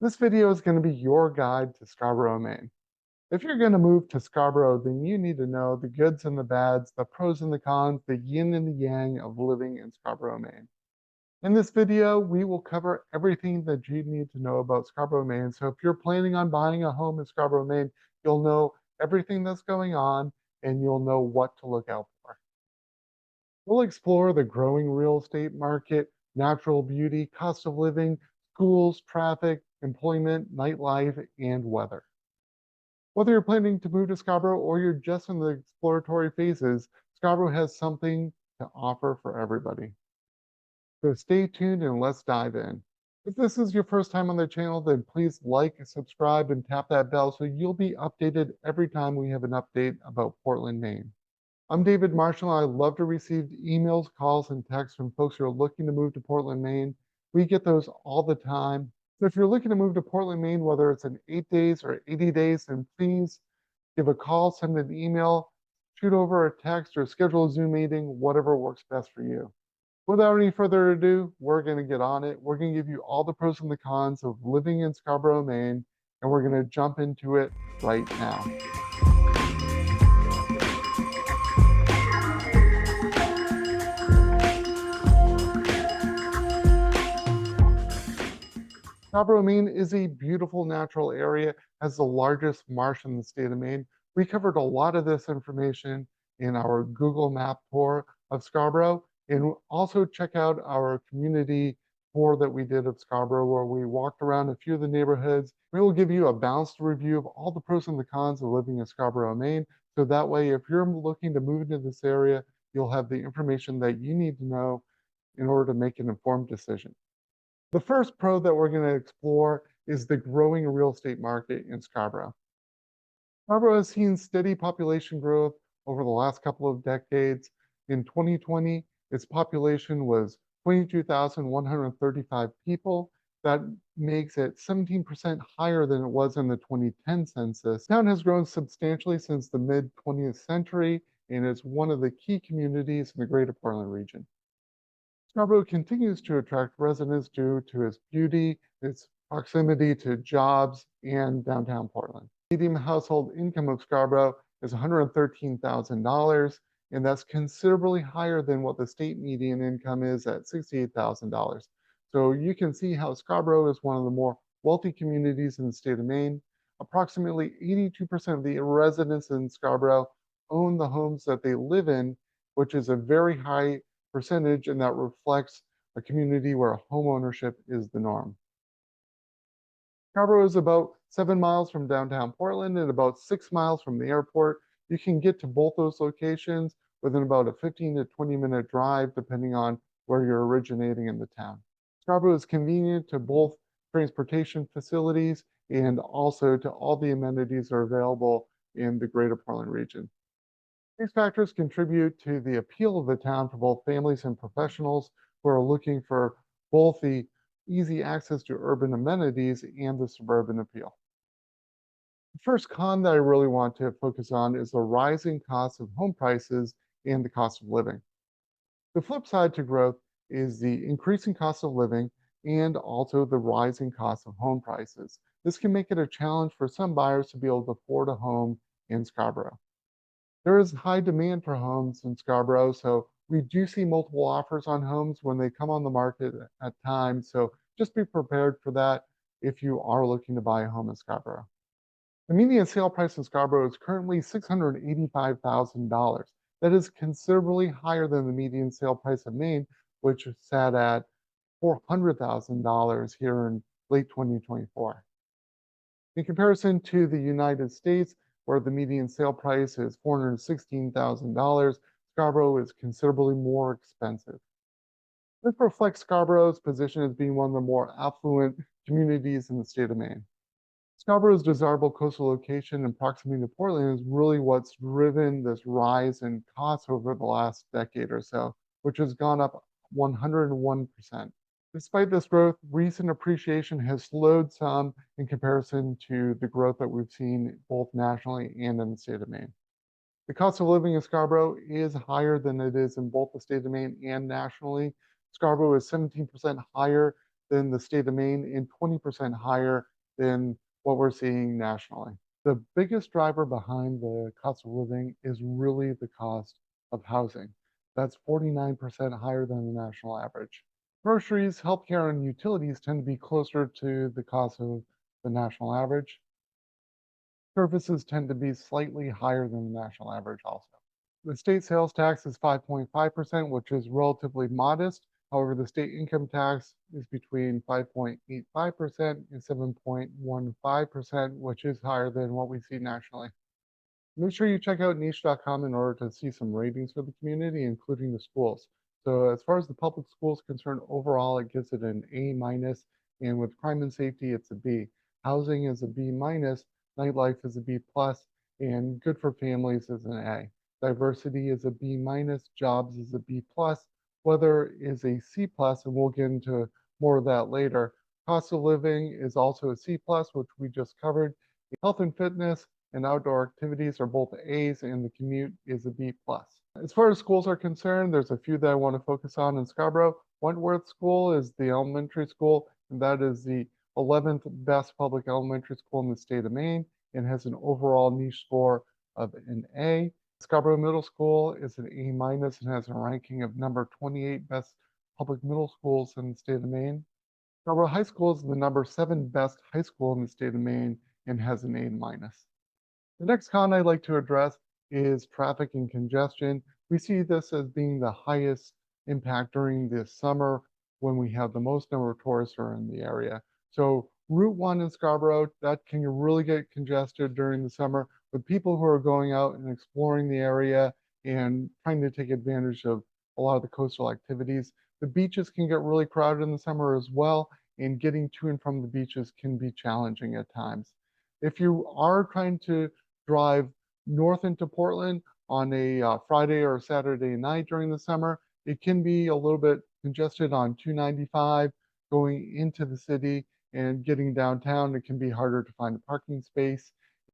This video is going to be your guide to Scarborough, Maine. If you're going to move to Scarborough, then you need to know the goods and the bads, the pros and the cons, the yin and the yang of living in Scarborough, Maine. In this video, we will cover everything that you need to know about Scarborough, Maine. So if you're planning on buying a home in Scarborough, Maine, you'll know everything that's going on and you'll know what to look out for. We'll explore the growing real estate market, natural beauty, cost of living, schools, traffic, employment, nightlife, and weather. Whether you're planning to move to Scarborough or you're just in the exploratory phases, Scarborough has something to offer for everybody. So stay tuned and let's dive in. If this is your first time on the channel, then please like, subscribe, and tap that bell so you'll be updated every time we have an update about Portland, Maine. I'm David Marshall. I love to receive emails, calls, and texts from folks who are looking to move to Portland, Maine. We get those all the time. So if you're looking to move to Portland, Maine, whether it's in 8 days or 80 days, then please give a call, send an email, shoot over a text, or schedule a Zoom meeting, whatever works best for you. Without any further ado, we're going to get on it. We're going to give you all the pros and the cons of living in Scarborough, Maine, and we're going to jump into it right now. Scarborough, Maine is a beautiful natural area, has the largest marsh in the state of Maine. We covered a lot of this information in our Google Map tour of Scarborough, and also check out our community tour that we did of Scarborough, where we walked around a few of the neighborhoods. We will give you a balanced review of all the pros and the cons of living in Scarborough, Maine. So that way, if you're looking to move into this area, you'll have the information that you need to know in order to make an informed decision. The first pro that we're going to explore is the growing real estate market in Scarborough. Scarborough has seen steady population growth over the last couple of decades. In 2020, its population was 22,135 people. That makes it 17% higher than it was in the 2010 census. The town has grown substantially since the mid-20th century and is one of the key communities in the greater Portland region. Scarborough continues to attract residents due to its beauty, its proximity to jobs, and downtown Portland. Median household income of Scarborough is $113,000, and that's considerably higher than what the state median income is at $68,000. So you can see how Scarborough is one of the more wealthy communities in the state of Maine. Approximately 82% of the residents in Scarborough own the homes that they live in, which is a very high percentage, and that reflects a community where homeownership is the norm. Scarborough is about 7 miles from downtown Portland and about 6 miles from the airport. You can get to both those locations within about a 15 to 20-minute drive, depending on where you're originating in the town. Scarborough is convenient to both transportation facilities and also to all the amenities that are available in the greater Portland region. These factors contribute to the appeal of the town for both families and professionals who are looking for both the easy access to urban amenities and the suburban appeal. The first con that I really want to focus on is the rising cost of home prices and the cost of living. The flip side to growth is the increasing cost of living and also the rising cost of home prices. This can make it a challenge for some buyers to be able to afford a home in Scarborough. There is high demand for homes in Scarborough, so we do see multiple offers on homes when they come on the market at times. So just be prepared for that if you are looking to buy a home in Scarborough. The median sale price in Scarborough is currently $685,000. That is considerably higher than the median sale price of Maine, which sat at $400,000 here in late 2024. In comparison to the United States, where the median sale price is $416,000, Scarborough is considerably more expensive. This reflects Scarborough's position as being one of the more affluent communities in the state of Maine. Scarborough's desirable coastal location and proximity to Portland is really what's driven this rise in costs over the last decade or so, which has gone up 101%. Despite this growth, recent appreciation has slowed some in comparison to the growth that we've seen both nationally and in the state of Maine. The cost of living in Scarborough is higher than it is in both the state of Maine and nationally. Scarborough is 17% higher than the state of Maine and 20% higher than what we're seeing nationally. The biggest driver behind the cost of living is really the cost of housing. That's 49% higher than the national average. Groceries, healthcare, and utilities tend to be closer to the cost of the national average. Services tend to be slightly higher than the national average also. The state sales tax is 5.5%, which is relatively modest. However, the state income tax is between 5.85% and 7.15%, which is higher than what we see nationally. Make sure you check out niche.com in order to see some ratings for the community, including the schools. So as far as the public schools concerned, overall, it gives it an A minus, and with crime and safety, it's a B. Housing is a B minus, nightlife is a B plus, and good for families is an A. Diversity is a B minus, jobs is a B plus, weather is a C plus, and we'll get into more of that later. Cost of living is also a C plus, which we just covered. Health and fitness and outdoor activities are both A's, and the commute is a B plus. As far as schools are concerned, there's a few that I want to focus on in Scarborough. Wentworth School is the elementary school, and that is the 11th best public elementary school in the state of Maine and has an overall niche score of an A. Scarborough Middle School is an A minus and has a ranking of number 28 best public middle schools in the state of Maine. Scarborough High School is the number 7 best high school in the state of Maine and has an A minus. The next con I'd like to address is traffic and congestion. We see this as being the highest impact during the summer when we have the most number of tourists are in the area. So Route 1 in Scarborough, that can really get congested during the summer with people who are going out and exploring the area and trying to take advantage of a lot of the coastal activities. The beaches can get really crowded in the summer as well, and getting to and from the beaches can be challenging at times. If you are trying to drive north into Portland on a Friday or Saturday night during the summer, it can be a little bit congested on 295 going into the city, and getting downtown, it can be harder to find a parking space.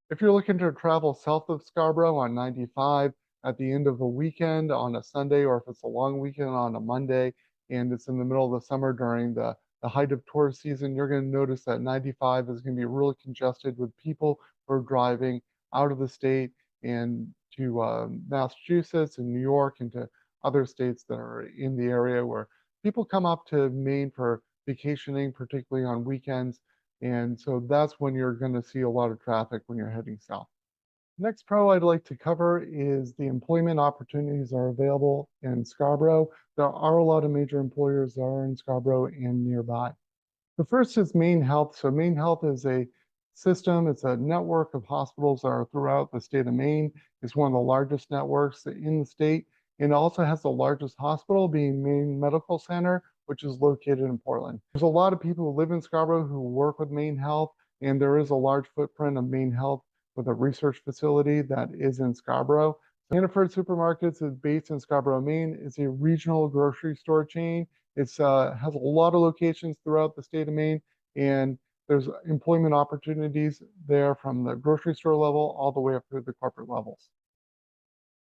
If you're looking to travel south of Scarborough on 95 at the end of the weekend on a Sunday, or if it's a long weekend on a Monday and it's in the middle of the summer during the height of tourist season, you're going to notice that 95 is going to be really congested with people who are driving out of the state and to Massachusetts and New York and to other states that are in the area, where people come up to Maine for vacationing, particularly on weekends. And so that's when you're going to see a lot of traffic when you're heading south. Next pro I'd like to cover is the employment opportunities that are available in Scarborough. There are a lot of major employers that are in Scarborough and nearby. The first is Maine Health. So Maine Health is a system, it's a network of hospitals that are throughout the state of Maine. It's one of the largest networks in the state, and also has the largest hospital, being Maine Medical Center, which is located in Portland. There's a lot of people who live in Scarborough who work with Maine Health, and there is a large footprint of Maine Health with a research facility that is in Scarborough. Hannaford Supermarkets is based in Scarborough, Maine. It's a regional grocery store chain. It's has a lot of locations throughout the state of Maine, and there's employment opportunities there from the grocery store level all the way up through the corporate levels.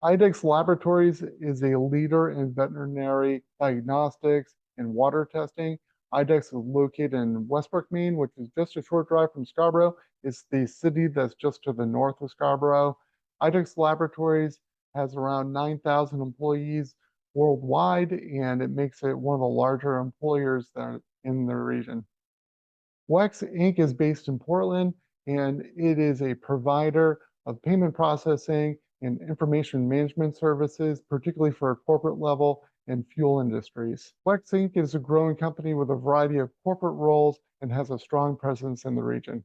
IDEXX Laboratories is a leader in veterinary diagnostics and water testing. IDEXX is located in Westbrook, Maine, which is just a short drive from Scarborough. It's the city that's just to the north of Scarborough. IDEXX Laboratories has around 9,000 employees worldwide, and it makes it one of the larger employers that are in the region. WEX Inc. is based in Portland, and it is a provider of payment processing and information management services, particularly for corporate level and fuel industries. WEX Inc. is a growing company with a variety of corporate roles and has a strong presence in the region.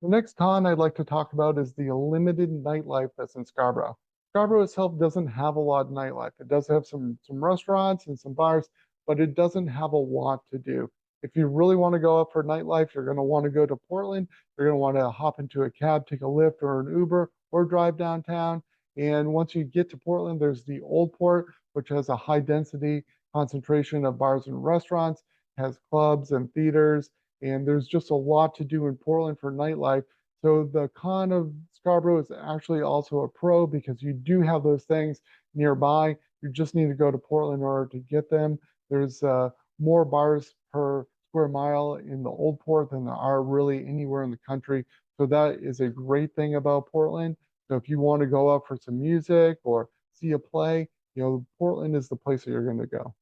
The next con I'd like to talk about is the limited nightlife that's in Scarborough. Scarborough itself doesn't have a lot of nightlife. It does have some restaurants and some bars, but it doesn't have a lot to do. If you really want to go out for nightlife, you're going to want to go to Portland. You're going to want to hop into a cab, take a Lyft or an Uber, or drive downtown. And once you get to Portland, there's the Old Port, which has a high density concentration of bars and restaurants, has clubs and theaters, and there's just a lot to do in Portland for nightlife. So the con of Scarborough is actually also a pro, because you do have those things nearby. You just need to go to Portland in order to get them. There's more bars per square mile in the old port than there are really anywhere in the country. So that is a great thing about Portland. So if you want to go out for some music or see a play, Portland is the place that you're going to go.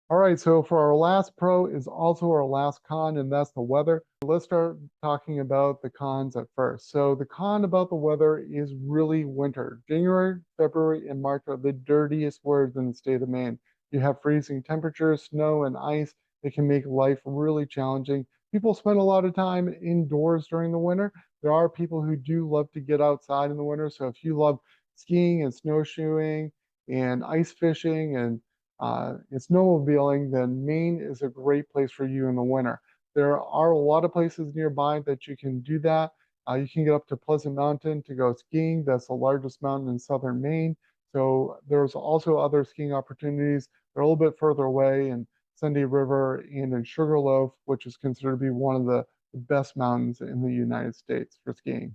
All right, so for our last pro is also our last con, and that's the weather. Let's start talking about the cons at first. So the con about the weather is really winter. January, February, and March are the dirtiest words in the state of Maine. You have freezing temperatures, snow, and ice. It can make life really challenging. People spend a lot of time indoors during the winter. There are people who do love to get outside in the winter. So if you love skiing and snowshoeing and ice fishing and snowmobiling, then Maine is a great place for you in the winter. There are a lot of places nearby that you can do that. You can get up to Pleasant Mountain to go skiing. That's the largest mountain in southern Maine. So there's also other skiing opportunities. They're a little bit further away in Sunday River and in Sugarloaf, which is considered to be one of the best mountains in the United States for skiing.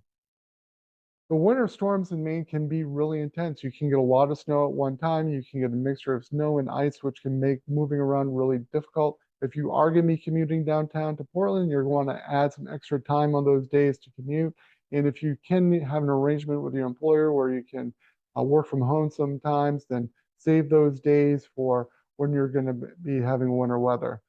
The winter storms in Maine can be really intense. You can get a lot of snow at one time. You can get a mixture of snow and ice, which can make moving around really difficult. If you are going to be commuting downtown to Portland, you're going to add some extra time on those days to commute. And if you can have an arrangement with your employer where you can work from home sometimes, then save those days for when you're going to be having winter weather.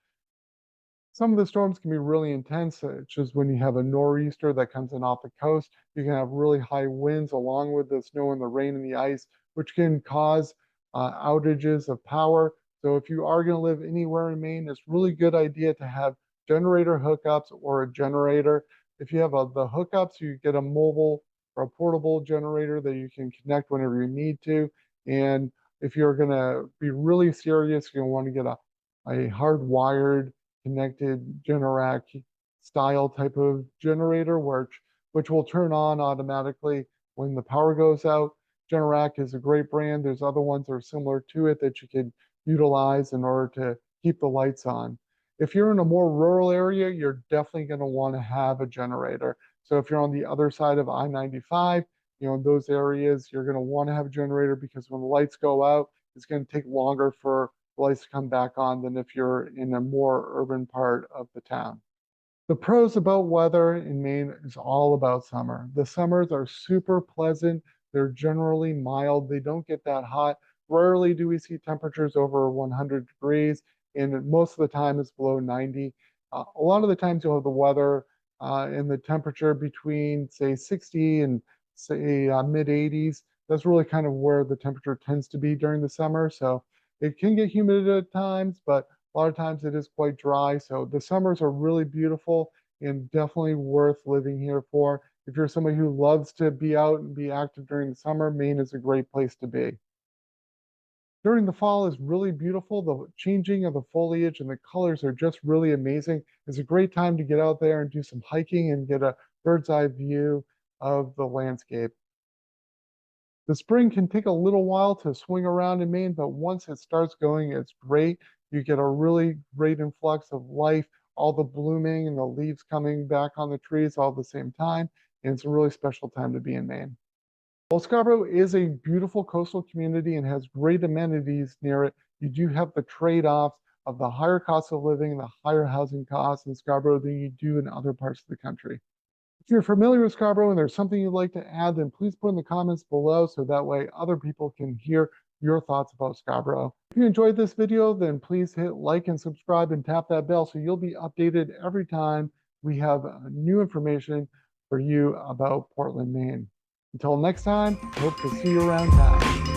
Some of the storms can be really intense, such as when you have a nor'easter that comes in off the coast. You can have really high winds along with the snow and the rain and the ice, which can cause outages of power. So if you are going to live anywhere in Maine, it's really good idea to have generator hookups or a generator. If you have the hookups, you get a mobile or a portable generator that you can connect whenever you need to. And if you're going to be really serious, you're going to want to get a hardwired connected Generac style type of generator, which will turn on automatically when the power goes out. Generac is a great brand. There's other ones that are similar to it that you can utilize in order to keep the lights on. If you're in a more rural area, you're definitely going to want to have a generator. So if you're on the other side of I-95, in those areas, you're going to want to have a generator because when the lights go out, it's going to take longer for lights to come back on than if you're in a more urban part of the town. The pros about weather in Maine is all about summer. The summers are super pleasant. They're generally mild. They don't get that hot. Rarely do we see temperatures over 100 degrees, and most of the time it's below 90. A lot of the times you'll have the weather and the temperature between, say, 60 and, say, mid 80s. That's really kind of where the temperature tends to be during the summer. So it can get humid at times, but a lot of times it is quite dry. So the summers are really beautiful and definitely worth living here for. If you're somebody who loves to be out and be active during the summer, Maine is a great place to be. During the fall is really beautiful. The changing of the foliage and the colors are just really amazing. It's a great time to get out there and do some hiking and get a bird's eye view of the landscape. The spring can take a little while to swing around in Maine, but once it starts going, it's great. You get a really great influx of life, all the blooming and the leaves coming back on the trees all at the same time. And it's a really special time to be in Maine. While Scarborough is a beautiful coastal community and has great amenities near it, you do have the trade-offs of the higher cost of living and the higher housing costs in Scarborough than you do in other parts of the country. If you're familiar with Scarborough and there's something you'd like to add, then please put in the comments below so that way other people can hear your thoughts about Scarborough. If you enjoyed this video, then please hit like and subscribe and tap that bell so you'll be updated every time we have new information for you about Portland, Maine. Until next time, hope to see you around town.